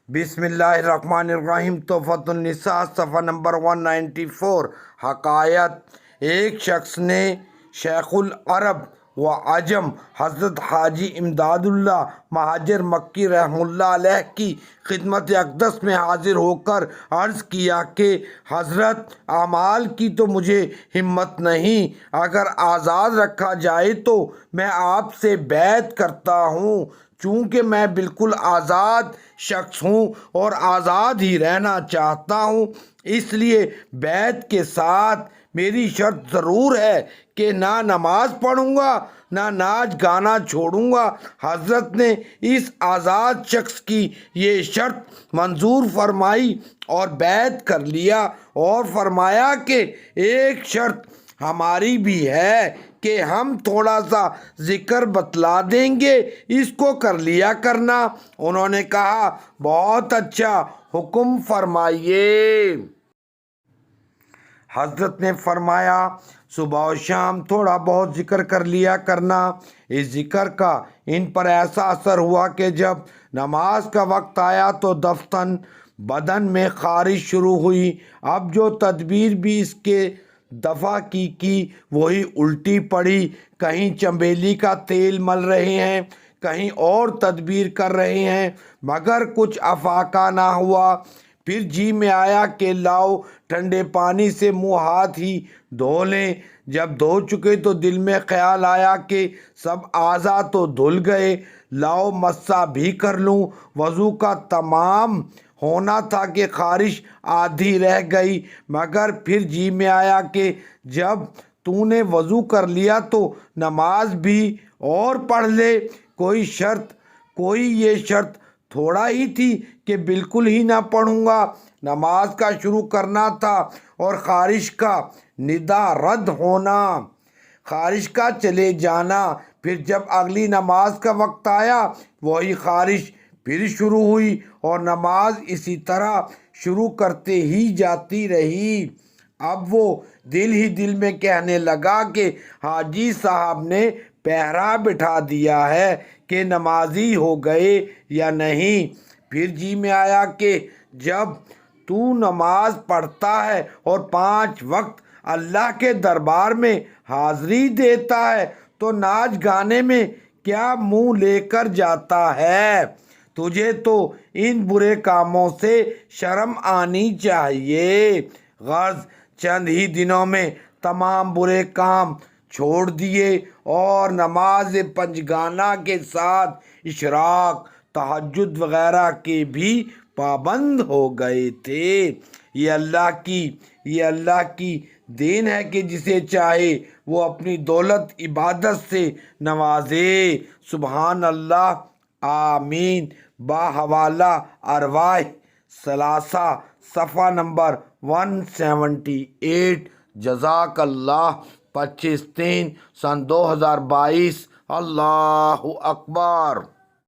بسم اللہ الرحمن الرحیم۔ تحفۃ النساء صفحہ نمبر 194۔ حکایت: ایک شخص نے شیخ العرب و عجم حضرت حاجی امداد اللہ مہاجر مکی رحمہ اللہ علیہ کی خدمت اقدس میں حاضر ہو کر عرض کیا کہ حضرت، اعمال کی تو مجھے ہمت نہیں، اگر آزاد رکھا جائے تو میں آپ سے بیعت کرتا ہوں، چونکہ میں بالکل آزاد شخص ہوں اور آزاد ہی رہنا چاہتا ہوں، اس لیے بیعت کے ساتھ میری شرط ضرور ہے کہ نہ نماز پڑھوں گا نہ ناچ گانا چھوڑوں گا۔ حضرت نے اس آزاد شخص کی یہ شرط منظور فرمائی اور بیعت کر لیا، اور فرمایا کہ ایک شرط ہماری بھی ہے کہ ہم تھوڑا سا ذکر بتلا دیں گے، اس کو کر لیا کرنا۔ انہوں نے کہا، بہت اچھا، حکم فرمائیے۔ حضرت نے فرمایا، صبح و شام تھوڑا بہت ذکر کر لیا کرنا۔ اس ذکر کا ان پر ایسا اثر ہوا کہ جب نماز کا وقت آیا تو دفتن بدن میں خارش شروع ہوئی۔ اب جو تدبیر بھی اس کے دفع کی وہی الٹی پڑی۔ کہیں چنبیلی کا تیل مل رہے ہیں، کہیں اور تدبیر کر رہے ہیں، مگر کچھ افاقہ نہ ہوا۔ پھر جی میں آیا کہ لاؤ ٹھنڈے پانی سے منہ ہاتھ ہی دھو لیں۔ جب دھو چکے تو دل میں خیال آیا کہ سب اعضاء تو دھل گئے، لاؤ مسح بھی کر لوں۔ وضو کا تمام ہونا تھا کہ خارش آدھی رہ گئی، مگر پھر جی میں آیا کہ جب تو نے وضو کر لیا تو نماز بھی اور پڑھ لے۔ کوئی یہ شرط تھوڑا ہی تھی کہ بالکل ہی نہ پڑھوں گا۔ نماز کا شروع کرنا تھا اور خارش کا ندا رد ہونا، خارش کا چلے جانا۔ پھر جب اگلی نماز کا وقت آیا، وہی خارش پھر شروع ہوئی اور نماز اسی طرح شروع کرتے ہی جاتی رہی۔ اب وہ دل ہی دل میں کہنے لگا کہ حاجی صاحب نے پہرا بٹھا دیا ہے کہ نمازی ہو گئے یا نہیں۔ پھر جی میں آیا کہ جب تو نماز پڑھتا ہے اور 5 وقت اللہ کے دربار میں حاضری دیتا ہے تو ناچ گانے میں کیا منہ لے کر جاتا ہے؟ تجھے تو ان برے کاموں سے شرم آنی چاہیے۔ غرض چند ہی دنوں میں تمام برے کام چھوڑ دیے اور نماز پنجگانہ کے ساتھ اشراق، تہجد وغیرہ کے بھی پابند ہو گئے تھے۔ یہ اللہ کی دین ہے کہ جسے چاہے وہ اپنی دولت عبادت سے نوازے۔ سبحان اللہ، آمین۔ باحوالہ ارواح ثلاثہ صفحہ نمبر 178۔ جزاک اللہ۔ 25/3/2022۔ اللہ اکبر۔